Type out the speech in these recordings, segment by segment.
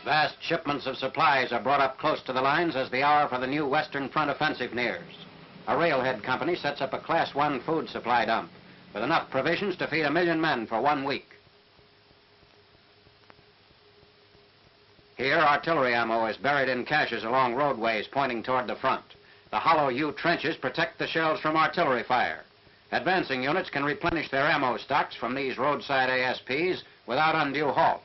Vast shipments of supplies are brought up close to the lines as the hour for the new Western Front offensive nears. A railhead company sets up a Class 1 food supply dump with enough provisions to feed 1 million men for 1 week. Here, artillery ammo is buried in caches along roadways pointing toward the front. The hollow U trenches protect the shells from artillery fire. Advancing units can replenish their ammo stocks from these roadside ASPs without undue halt.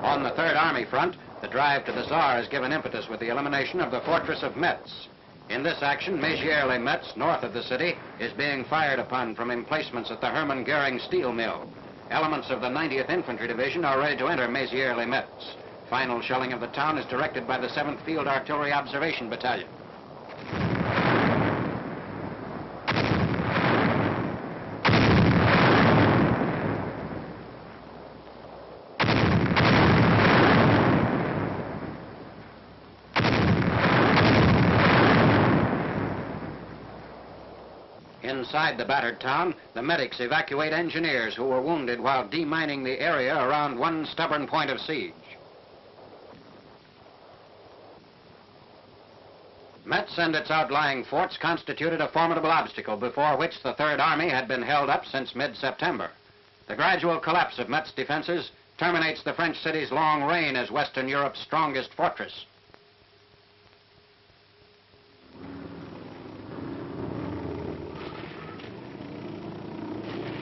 On the Third Army front, the drive to the Saar is given impetus with the elimination of the fortress of Metz. In this action, Metz, north of the city, is being fired upon from emplacements at the Hermann Goering steel mill. Elements of the 90th Infantry Division are ready to enter Metz. Final shelling of the town is directed by the 7th Field Artillery Observation Battalion. Inside the battered town, the medics evacuate engineers who were wounded while demining the area around one stubborn point of siege. Metz and its outlying forts constituted a formidable obstacle before which the Third Army had been held up since mid-September. The gradual collapse of Metz defenses terminates the French city's long reign as Western Europe's strongest fortress.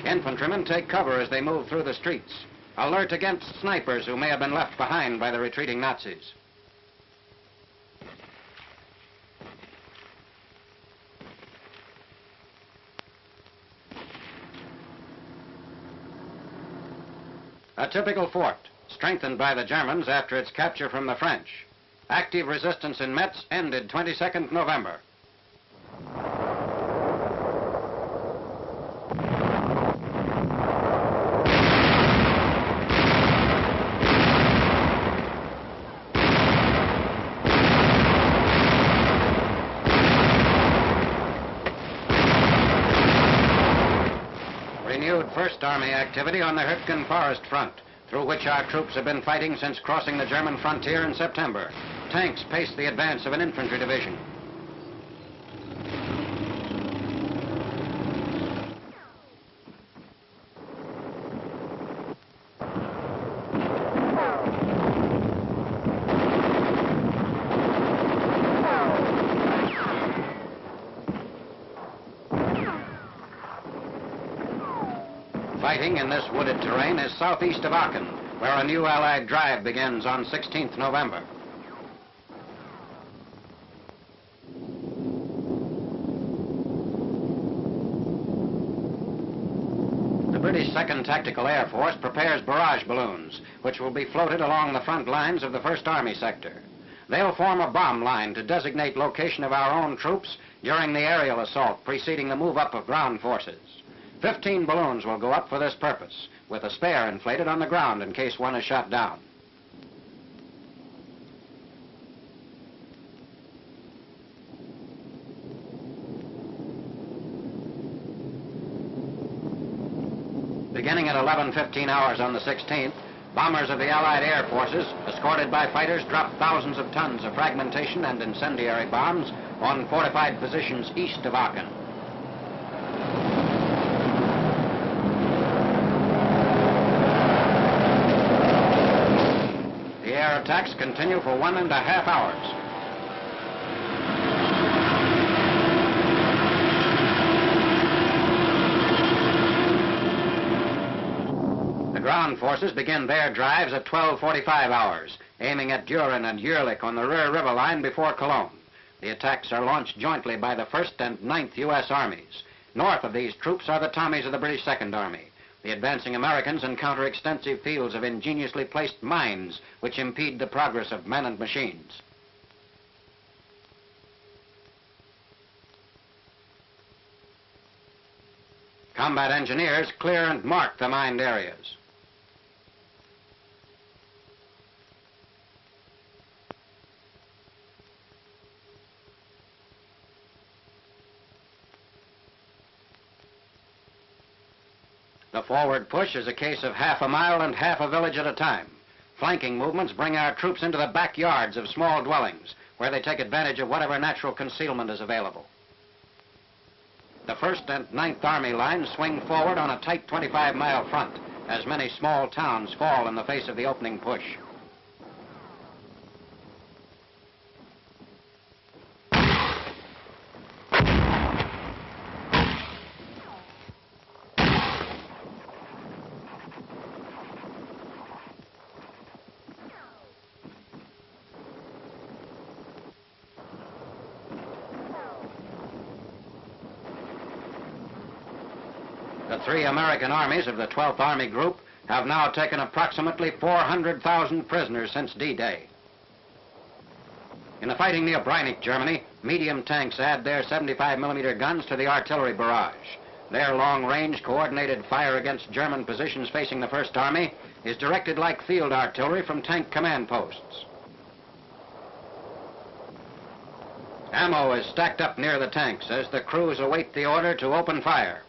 Infantrymen take cover as they move through the streets, alert against snipers who may have been left behind by the retreating Nazis. A typical fort, strengthened by the Germans after its capture from the French. Active resistance in Metz ended 22nd November. Renewed First Army activity on the Hürtgen forest front, through which our troops have been fighting since crossing the German frontier in September. Tanks pace the advance of an infantry division. Fighting in this wooded terrain is southeast of Aachen, where a new Allied drive begins on 16th November. The British 2nd Tactical Air Force prepares barrage balloons, which will be floated along the front lines of the First Army sector. They'll form a bomb line to designate location of our own troops during the aerial assault preceding the move-up of ground forces. 15 balloons will go up for this purpose, with a spare inflated on the ground in case one is shot down. Beginning at 11:15 hours on the 16th, bombers of the Allied Air Forces, escorted by fighters, dropped thousands of tons of fragmentation and incendiary bombs on fortified positions east of Aachen. Air attacks continue for 1.5 hours. The ground forces begin their drives at 12:45 hours, aiming at Düren and Jülich on the Ruhr River line before Cologne. The attacks are launched jointly by the 1st and 9th U.S. Armies. North of these troops are the Tommies of the British Second Army. The advancing Americans encounter extensive fields of ingeniously placed mines which impede the progress of men and machines. Combat engineers clear and mark the mined areas. The forward push is a case of half a mile and half a village at a time. Flanking movements bring our troops into the backyards of small dwellings, where they take advantage of whatever natural concealment is available. The 1st and 9th Army lines swing forward on a tight 25-mile front, as many small towns fall in the face of the opening push. The 3 American armies of the 12th Army Group have now taken approximately 400,000 prisoners since D-Day. In the fighting near Breinig, Germany, medium tanks add their 75mm guns to the artillery barrage. Their long-range, coordinated fire against German positions facing the 1st Army is directed like field artillery from tank command posts. Ammo is stacked up near the tanks as the crews await the order to open fire.